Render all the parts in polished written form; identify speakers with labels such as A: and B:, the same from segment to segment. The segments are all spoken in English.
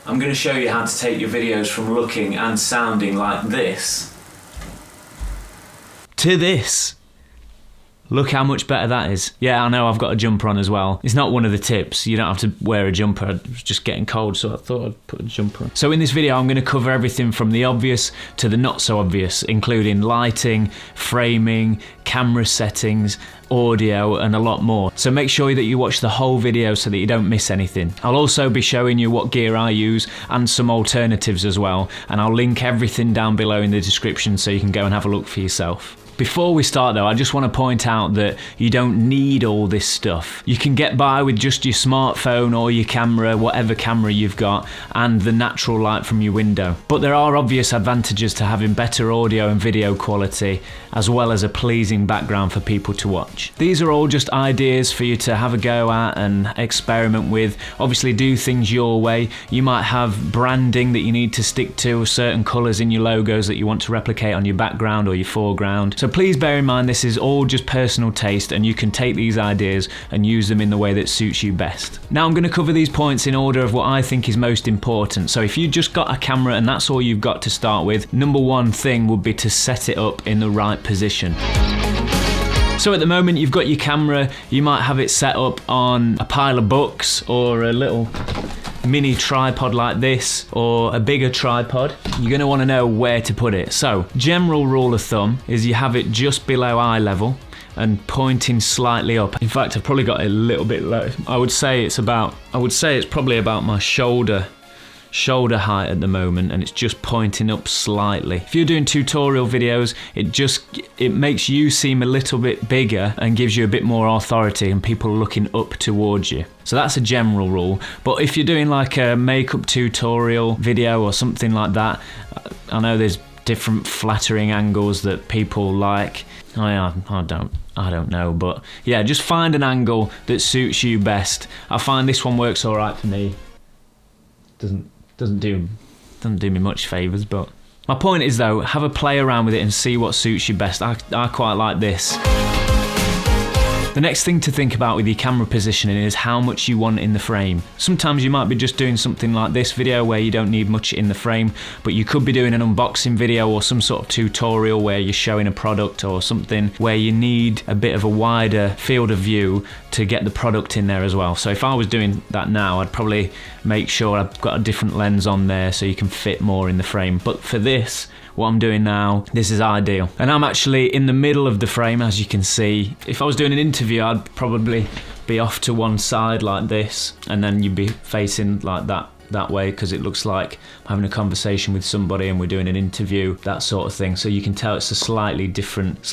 A: I'm going to show you how to take your videos from looking and sounding like this to this. Look how much better that is. Yeah, I know I've got a jumper on as well. It's not one of the tips. You don't have to wear a jumper. It was just getting cold, so I thought I'd put a jumper on. So in this video, I'm going to cover everything from the obvious to the not so obvious, including lighting, framing, camera settings, audio, and a lot more. So make sure that you watch the whole video so that you don't miss anything. I'll also be showing you what gear I use and some alternatives as well. And I'll link everything down below in the description so you can go and have a look for yourself. Before we start though, I just want to point out that you don't need all this stuff. You can get by with just your smartphone or your camera, whatever camera you've got, and the natural light from your window. But there are obvious advantages to having better audio and video quality, as well as a pleasing background for people to watch. These are all just ideas for you to have a go at and experiment with. Obviously do things your way. You might have branding that you need to stick to, certain colours in your logos that you want to replicate on your background or your foreground. So please bear in mind this is all just personal taste, and you can take these ideas and use them in the way that suits you best. Now I'm going to cover these points in order of what I think is most important. So if you just got a camera and that's all you've got to start with, number one thing would be to set it up in the right position. So at the moment you've got your camera, you might have it set up on a pile of books or a little mini tripod like this, or a bigger tripod. You're going to want to know where to put it. So probably rule of thumb is you have it just below eye level and pointing slightly up. In fact, I've probably got it a little bit low. I would say it's probably about my shoulder height at the moment, and it's just pointing up slightly. If you're doing tutorial videos, it makes you seem a little bit bigger and gives you a bit more authority and people are looking up towards you. So that's a general rule. But if you're doing like a makeup tutorial video or something like that, I know there's different flattering angles that people like. I don't know, but yeah, just find an angle that suits you best. I find this one works all right for me. Doesn't do me much favours, but my point is though, have a play around with it and see what suits you best. I quite like this. The next thing to think about with your camera positioning is how much you want in the frame. Sometimes you might be just doing something like this video where you don't need much in the frame, but you could be doing an unboxing video or some sort of tutorial where you're showing a product or something where you need a bit of a wider field of view to get the product in there as well. So if I was doing that now, I'd probably make sure I've got a different lens on there so you can fit more in the frame. But for this, what I'm doing now, this is ideal. And I'm actually in the middle of the frame, as you can see. If I was doing an interview, I'd probably be off to one side like this, and then you'd be facing like that way, because it looks like I'm having a conversation with somebody and we're doing an interview, that sort of thing. So you can tell it's a slightly different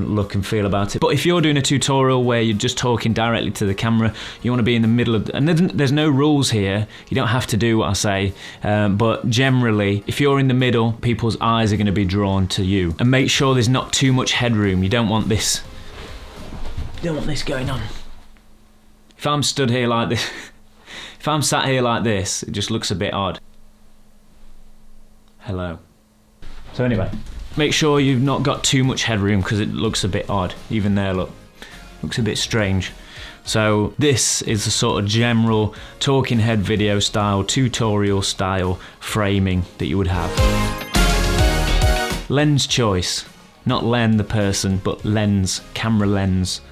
A: look and feel about it. But if you're doing a tutorial where you're just talking directly to the camera, you want to be in the middle of, and there's no rules here, you don't have to do what I say, but generally if you're in the middle, people's eyes are going to be drawn to you. And make sure there's not too much headroom. You don't want this going on. If I'm stood here like this, if I'm sat here like this, it just looks a bit odd. Hello. So anyway, make sure you've not got too much headroom because it looks a bit odd. Even there, look, looks a bit strange. So this is the sort of general talking head video style, tutorial style framing that you would have. Lens choice, not Len the person, but lens, camera lens,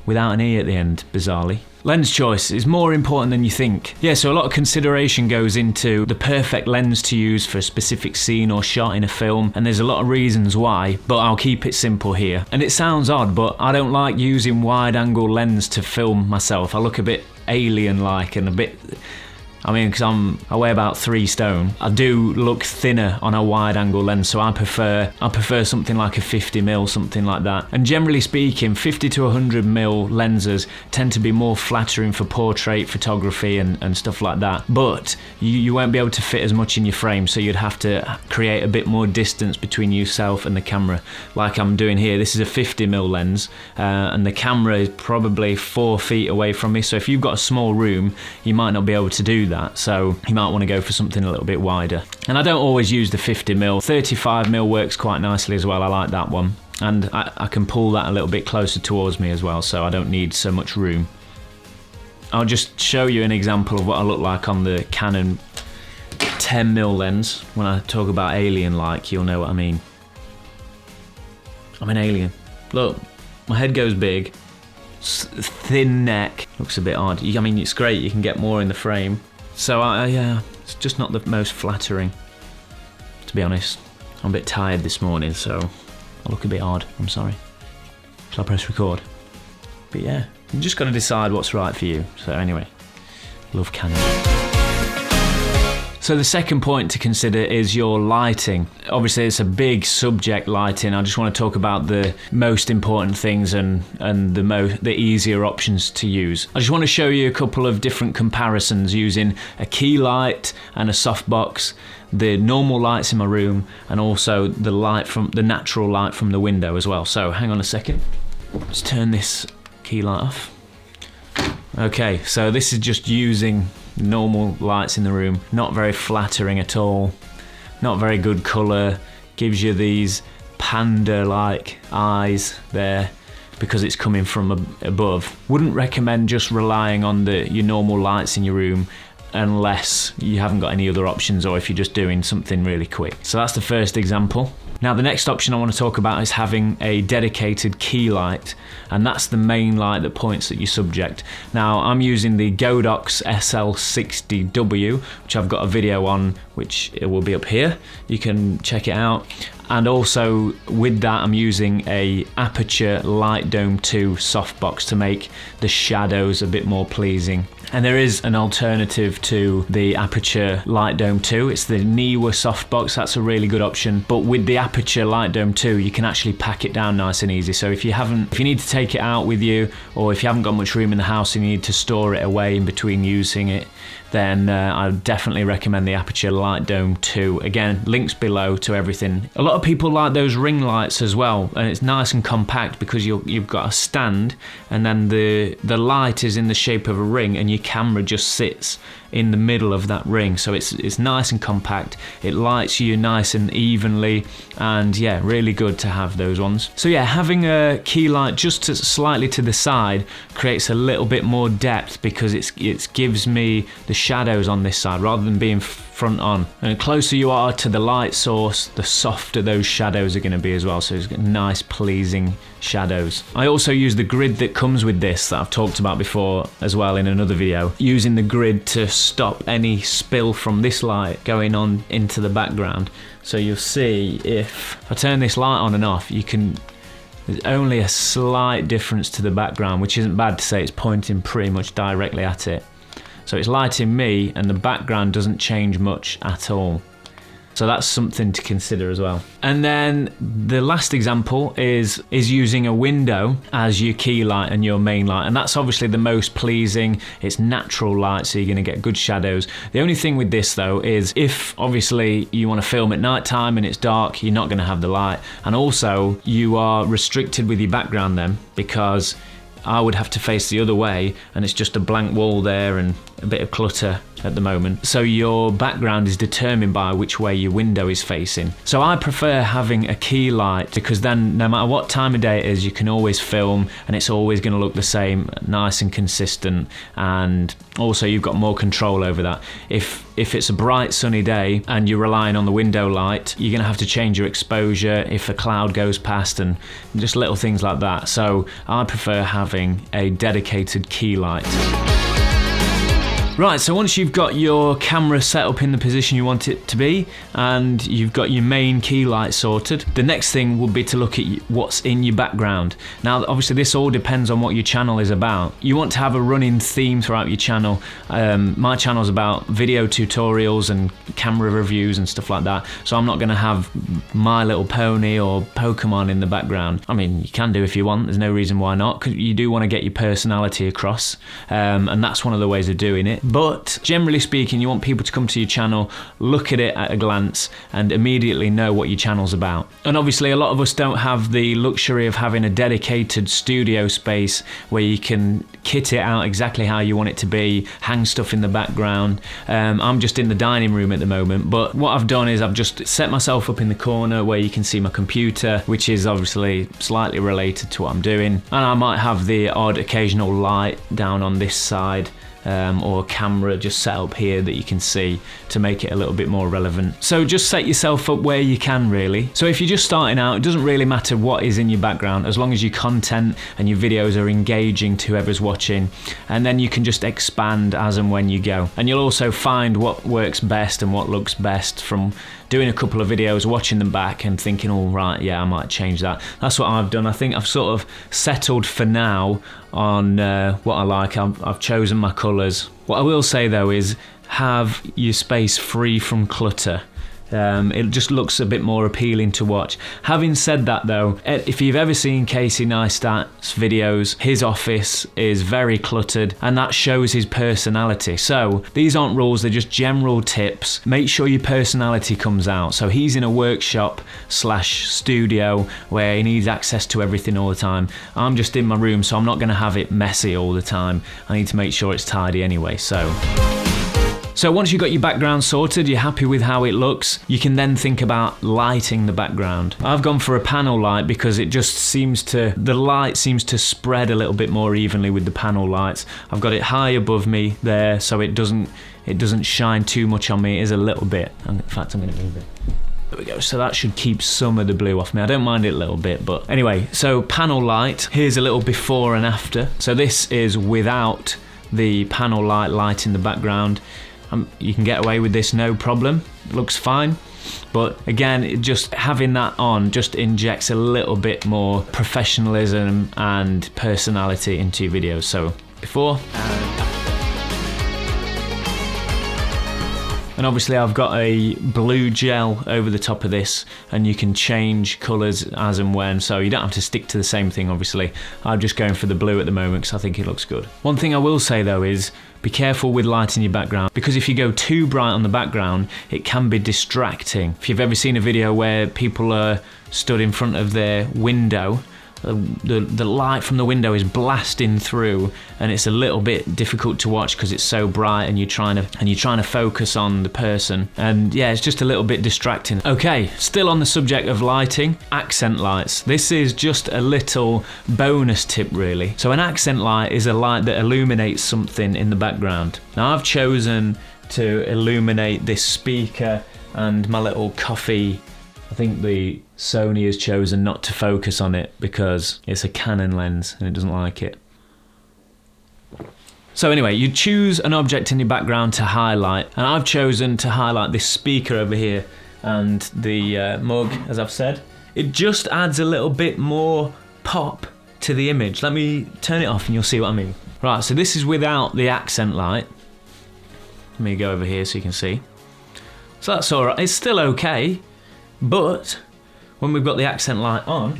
A: without an E at the end, bizarrely. Lens choice is more important than you think. Yeah, so a lot of consideration goes into the perfect lens to use for a specific scene or shot in a film, and there's a lot of reasons why, but I'll keep it simple here. And it sounds odd, but I don't like using wide angle lens to film myself. I look a bit alien-like and a bit, because I weigh about 3 stone. I do look thinner on a wide angle lens, so I prefer something like a 50mm, something like that. And generally speaking, 50 to 100mm lenses tend to be more flattering for portrait photography and stuff like that. But you won't be able to fit as much in your frame, so you'd have to create a bit more distance between yourself and the camera. Like I'm doing here, this is a 50mm lens, and the camera is probably 4 feet away from me. So if you've got a small room, you might not be able to do that, so you might want to go for something a little bit wider. And I don't always use the 50mm. 35mm works quite nicely as well. I like that one, and I can pull that a little bit closer towards me as well, so I don't need so much room. I'll just show you an example of what I look like on the Canon 10mm lens. When I talk about alien-like, you'll know what I mean. I'm an alien. Look, my head goes big, thin neck, looks a bit odd. I mean, it's great, you can get more in the frame. So yeah, it's just not the most flattering, to be honest. I'm a bit tired this morning, so I look a bit odd, I'm sorry. Shall I press record? But yeah, you just got to decide what's right for you. So anyway, love Canon. So the second point to consider is your lighting. Obviously it's a big subject, lighting. I just want to talk about the most important things and the easier options to use. I just want to show you a couple of different comparisons using a key light and a softbox, the normal lights in my room, and also the light from the natural light from the window as well. So hang on a second. Let's turn this key light off. Okay, so this is just using normal lights in the room. Not very flattering at all, not very good colour, gives you these panda-like eyes there because it's coming from above. Wouldn't recommend just relying on your normal lights in your room unless you haven't got any other options or if you're just doing something really quick. So that's the first example. Now the next option I want to talk about is having a dedicated key light, and that's the main light that points at your subject. Now I'm using the Godox SL60W, which I've got a video on, which it will be up here. You can check it out. And also with that I'm using a Aperture Light Dome 2 softbox to make the shadows a bit more pleasing. And there is an alternative to the Aperture Light Dome 2. It's the Neewer softbox. That's a really good option. But with the Aperture Light Dome 2, you can actually pack it down nice and easy. So if you need to take it out with you, or if you haven't got much room in the house and you need to store it away in between using it, then I would definitely recommend the Aperture Light Dome 2. Again, links below to everything. A lot of people like those ring lights as well, and it's nice and compact because you've got a stand, and then the light is in the shape of a ring, and your camera just sits in the middle of that ring. So it's nice and compact. It lights you nice and evenly, and yeah, really good to have those ones. So yeah, having a key light just slightly to the side creates a little bit more depth because it gives me the shadows on this side rather than being front on. And the closer you are to the light source, the softer those shadows are going to be as well. So it's got nice, pleasing shadows. I also use the grid that comes with this that I've talked about before as well in another video, using the grid to stop any spill from this light going on into the background. So you'll see if I turn this light on and off, there's only a slight difference to the background, which isn't bad to say. It's pointing pretty much directly at it. So it's lighting me and the background doesn't change much at all. So that's something to consider as well. And then the last example is using a window as your key light and your main light. And that's obviously the most pleasing. It's natural light, so you're going to get good shadows. The only thing with this though is if obviously you want to film at night time and it's dark, you're not going to have the light. And also you are restricted with your background then, because I would have to face the other way and it's just a blank wall there and a bit of clutter at the moment. So your background is determined by which way your window is facing. So I prefer having a key light because then no matter what time of day it is, you can always film and it's always going to look the same, nice and consistent, and also you've got more control over that. If it's a bright sunny day and you're relying on the window light, you're going to have to change your exposure if a cloud goes past and just little things like that. So I prefer having a dedicated key light. Right, so once you've got your camera set up in the position you want it to be and you've got your main key light sorted, the next thing would be to look at what's in your background. Now obviously this all depends on what your channel is about. You want to have a running theme throughout your channel. My channel is about video tutorials and camera reviews and stuff like that, so I'm not going to have My Little Pony or Pokemon in the background. I mean, you can do if you want, there's no reason why not, because you do want to get your personality across, and that's one of the ways of doing it. But generally speaking, you want people to come to your channel, look at it at a glance, and immediately know what your channel's about. And obviously a lot of us don't have the luxury of having a dedicated studio space where you can kit it out exactly how you want it to be, hang stuff in the background. I'm just in the dining room at the moment, but what I've done is I've just set myself up in the corner where you can see my computer, which is obviously slightly related to what I'm doing. And I might have the odd occasional light down on this side or a camera just set up here that you can see to make it a little bit more relevant. So just set yourself up where you can really. So if you're just starting out, it doesn't really matter what is in your background as long as your content and your videos are engaging to whoever's watching, and then you can just expand as and when you go. And you'll also find what works best and what looks best from doing a couple of videos, watching them back and thinking, all right, yeah, I might change that. That's what I've done. I think I've sort of settled for now on what I like. I've chosen my colours. What I will say though is have your space free from clutter. It just looks a bit more appealing to watch. Having said that though, if you've ever seen Casey Neistat's videos, his office is very cluttered and that shows his personality. So these aren't rules, they're just general tips. Make sure your personality comes out. So he's in a workshop / studio where he needs access to everything all the time. I'm just in my room, so I'm not going to have it messy all the time. I need to make sure it's tidy anyway. So once you've got your background sorted, you're happy with how it looks, you can then think about lighting the background. I've gone for a panel light because it just the light seems to spread a little bit more evenly with the panel lights. I've got it high above me there so it doesn't shine too much on me. It is a little bit. In fact, I'm going to move it. There we go. So that should keep some of the blue off me. I don't mind it a little bit, but anyway, so panel light. Here's a little before and after. So this is without the panel light in the background. You can get away with this no problem, it looks fine, but again, just having that on just injects a little bit more professionalism and personality into your videos. So before and after. And obviously I've got a blue gel over the top of this and you can change colours as and when, so you don't have to stick to the same thing obviously. I'm just going for the blue at the moment because I think it looks good. One thing I will say though is be careful with lighting your background, because if you go too bright on the background it can be distracting. If you've ever seen a video where people are stood in front of their window, the light from the window is blasting through and it's a little bit difficult to watch because it's so bright and you're trying to focus on the person, and yeah, it's just a little bit distracting. Okay, still on the subject of lighting, accent lights. This is just a little bonus tip really. So an accent light is a light that illuminates something in the background. Now I've chosen to illuminate this speaker and my little coffee. I think the Sony has chosen not to focus on it because it's a Canon lens and it doesn't like it. So anyway, you choose an object in your background to highlight, and I've chosen to highlight this speaker over here and the mug, as I've said. It just adds a little bit more pop to the image. Let me turn it off and you'll see what I mean. Right, so this is without the accent light. Let me go over here so you can see. So that's alright, it's still okay. But when we've got the accent light on,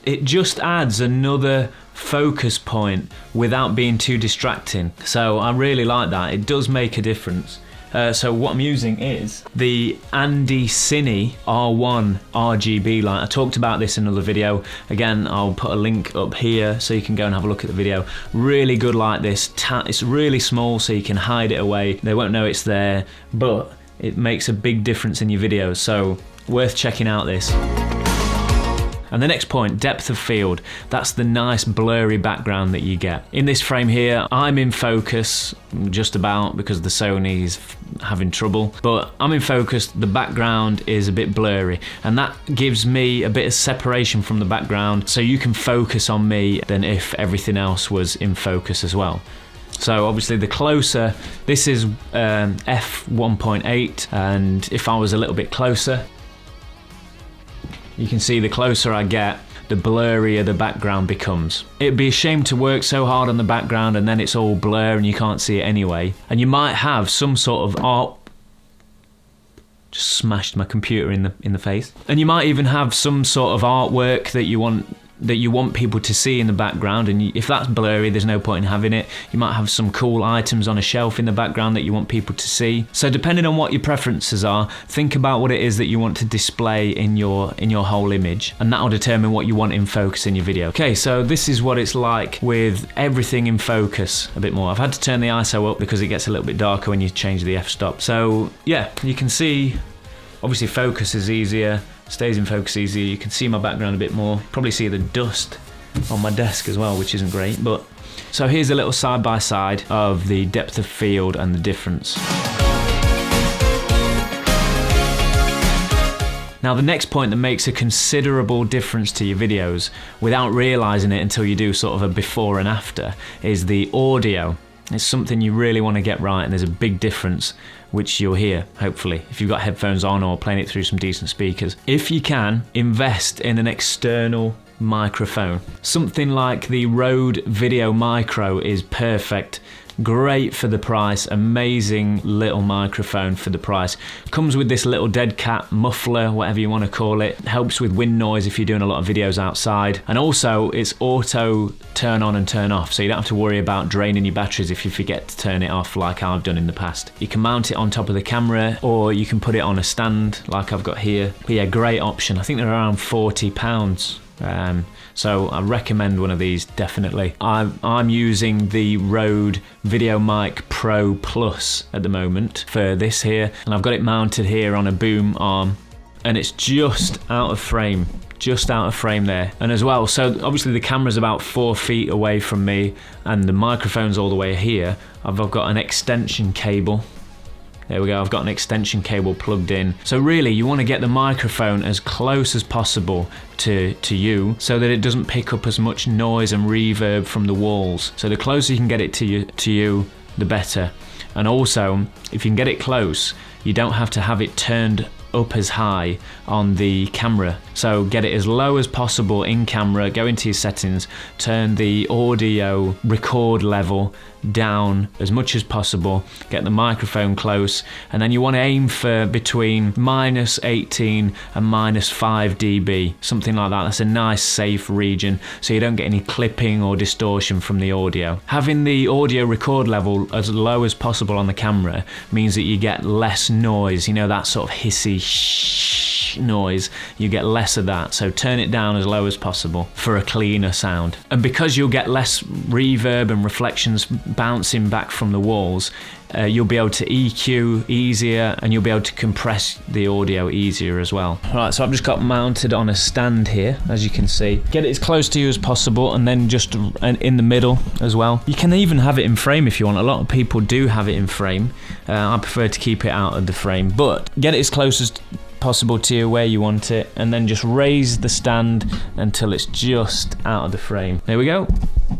A: it just adds another focus point without being too distracting. So I really like that. It does make a difference. So what I'm using is the Andy Cine R1 RGB light. I talked about this in another video. Again, I'll put a link up here so you can go and have a look at the video. Really good light this. It's really small so you can hide it away. They won't know it's there, but it makes a big difference in your videos. So worth checking out this. And the next point, depth of field. That's the nice blurry background that you get. In this frame here, I'm in focus just about because the Sony's having trouble, but I'm in focus, the background is a bit blurry, and that gives me a bit of separation from the background so you can focus on me than if everything else was in focus as well. So obviously the closer, this is f1.8, and if I was a little bit closer, you can see the closer I get, the blurrier the background becomes. It'd be a shame to work so hard on the background and then it's all blur and you can't see it anyway. And you might have some sort of art. Just smashed my computer in the face. And you might even have some sort of artwork that you want people to see in the background, and if that's blurry, there's no point in having it. You might have some cool items on a shelf in the background that you want people to see. So depending on what your preferences are, think about what it is that you want to display in your whole image, and that'll determine what you want in focus in your video. Okay, so this is what it's like with everything in focus a bit more. I've had to turn the ISO up because it gets a little bit darker when you change the f-stop. So yeah, you can see, obviously focus is easier, stays in focus easier. You can see my background a bit more, probably see the dust on my desk as well, which isn't great. But so here's a little side by side of the depth of field and the difference. Now the next point that makes a considerable difference to your videos without realizing it until you do sort of a before and after is the audio. It's something you really want to get right, and there's a big difference which you'll hear, hopefully, if you've got headphones on or playing it through some decent speakers. If you can, invest in an external microphone. Something like the Rode Video Micro is perfect. Great for the price, amazing little microphone for the price. Comes with this little dead cat muffler, whatever you want to call it. Helps with wind noise if you're doing a lot of videos outside. And also it's auto turn on and turn off, so you don't have to worry about draining your batteries if you forget to turn it off like I've done in the past. You can mount it on top of the camera, or you can put it on a stand like I've got here. But yeah, great option. I think they're around £40. So I recommend one of these, definitely. I'm using the Rode Video Mic Pro Plus at the moment for this here, and I've got it mounted here on a boom arm, and it's just out of frame. Just out of frame there. And as well, so obviously the camera's about 4 feet away from me and the microphone's all the way here. I've got an extension cable. There we go, I've got an extension cable plugged in. So really, you want to get the microphone as close as possible to you so that it doesn't pick up as much noise and reverb from the walls. So the closer you can get it to you, the better. And also, if you can get it close, you don't have to have it turned up as high on the camera. So get it as low as possible in camera, go into your settings, turn the audio record level down as much as possible, get the microphone close, and then you want to aim for between -18 and -5 dB, something like that. That's a nice safe region so you don't get any clipping or distortion from the audio. Having the audio record level as low as possible on the camera means that you get less noise, you know, that sort of hissy shh noise, you get less of that. So turn it down as low as possible for a cleaner sound. And because you'll get less reverb and reflections bouncing back from the walls, you'll be able to EQ easier, and you'll be able to compress the audio easier as well. Alright, so I've just got mounted on a stand here, as you can see. Get it as close to you as possible, and then just in the middle as well. You can even have it in frame if you want. A lot of people do have it in frame. I prefer to keep it out of the frame, but get it as close as possible to you where you want it, and then just raise the stand until it's just out of the frame. There we go.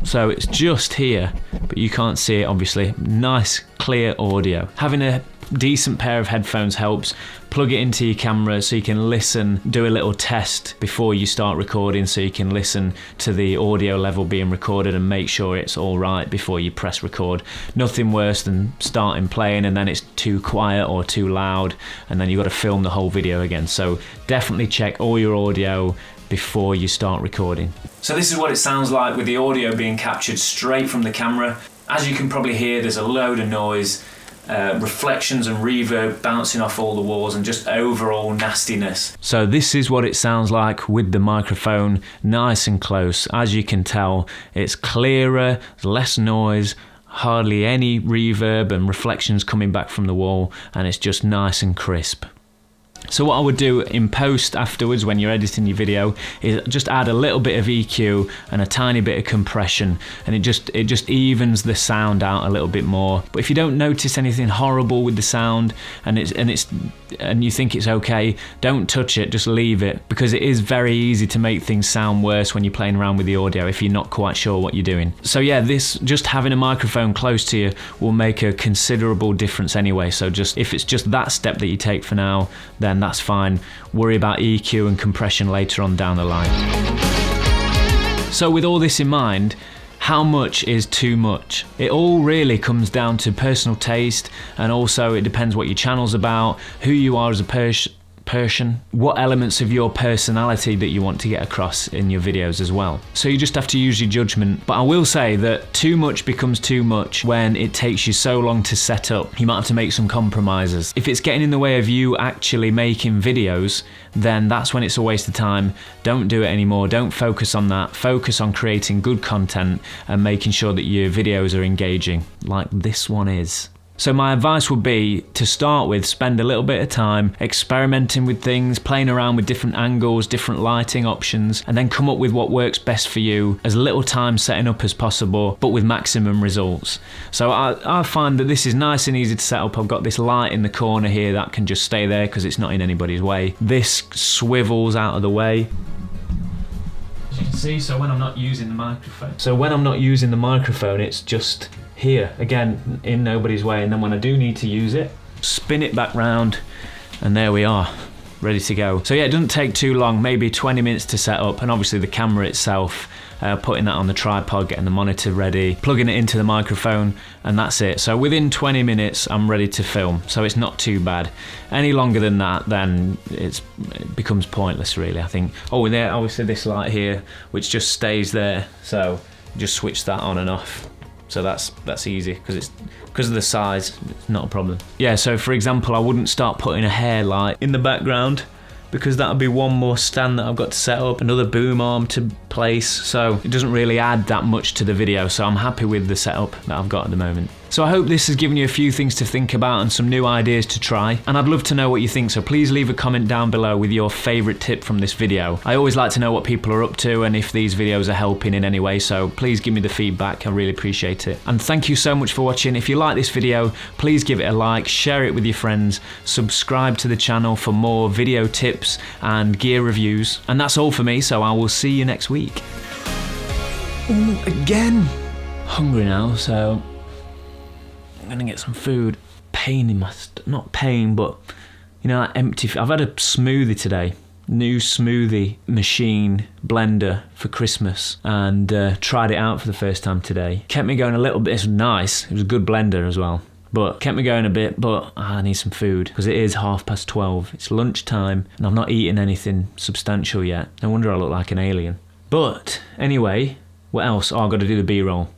A: So it's just here, but you can't see it obviously. Nice clear audio. Having a decent pair of headphones helps. Plug it into your camera so you can listen, do a little test before you start recording, so you can listen to the audio level being recorded and make sure it's all right before you press record. Nothing worse than starting playing and then it's too quiet or too loud, and then you've got to film the whole video again. So definitely check all your audio before you start recording. So this is what it sounds like with the audio being captured straight from the camera. As you can probably hear, there's a load of noise, reflections and reverb bouncing off all the walls, and just overall nastiness. So this is what it sounds like with the microphone nice and close. As you can tell, it's clearer, less noise, hardly any reverb and reflections coming back from the wall, and it's just nice and crisp. So what I would do in post afterwards when you're editing your video is just add a little bit of EQ and a tiny bit of compression, and it just evens the sound out a little bit more. But if you don't notice anything horrible with the sound and you think it's okay, don't touch it, just leave it, because it is very easy to make things sound worse when you're playing around with the audio if you're not quite sure what you're doing. So yeah, just having a microphone close to you will make a considerable difference anyway. So if it's just that step that you take for now, then that's fine. Worry about EQ and compression later on down the line. So with all this in mind, how much is too much? It all really comes down to personal taste, and also it depends what your channel's about, who you are as a person, what elements of your personality that you want to get across in your videos as well. So you just have to use your judgment. But I will say that too much becomes too much when it takes you so long to set up. You might have to make some compromises. If it's getting in the way of you actually making videos, then that's when it's a waste of time. Don't do it anymore. Don't focus on that. Focus on creating good content and making sure that your videos are engaging, like this one is. So my advice would be to start with, spend a little bit of time experimenting with things, playing around with different angles, different lighting options, and then come up with what works best for you, as little time setting up as possible, but with maximum results. So I find that this is nice and easy to set up. I've got this light in the corner here that can just stay there because it's not in anybody's way. This swivels out of the way. As you can see, so when I'm not using the microphone, it's just here, again, in nobody's way, and then when I do need to use it, spin it back round, and there we are, ready to go. So yeah, it doesn't take too long, maybe 20 minutes to set up, and obviously the camera itself, putting that on the tripod, getting the monitor ready, plugging it into the microphone, and that's it. So within 20 minutes, I'm ready to film, so it's not too bad. Any longer than that, then it becomes pointless, really, I think. Oh, and there, obviously this light here, which just stays there, so just switch that on and off. So that's easy because of the size, it's not a problem. Yeah, so for example, I wouldn't start putting a hair light in the background because that would be one more stand that I've got to set up, another boom arm to place, so it doesn't really add that much to the video, so I'm happy with the setup that I've got at the moment. So I hope this has given you a few things to think about and some new ideas to try, and I'd love to know what you think, so please leave a comment down below with your favourite tip from this video. I always like to know what people are up to and if these videos are helping in any way, so please give me the feedback, I really appreciate it. And thank you so much for watching. If you like this video, please give it a like, share it with your friends, subscribe to the channel for more video tips and gear reviews. And that's all for me, so I will see you next week. Ooh, again! Hungry now, so I'm gonna get some food. Pain in my not pain, but you know, that empty. I've had a smoothie today. New smoothie machine blender for Christmas, and tried it out for the first time today. Kept me going a little bit. It's nice. It was a good blender as well, but kept me going a bit. But I need some food because it is 12:30. It's lunchtime, and I've not eaten anything substantial yet. No wonder I look like an alien. But anyway, what else? Oh, I've got to do the B-roll.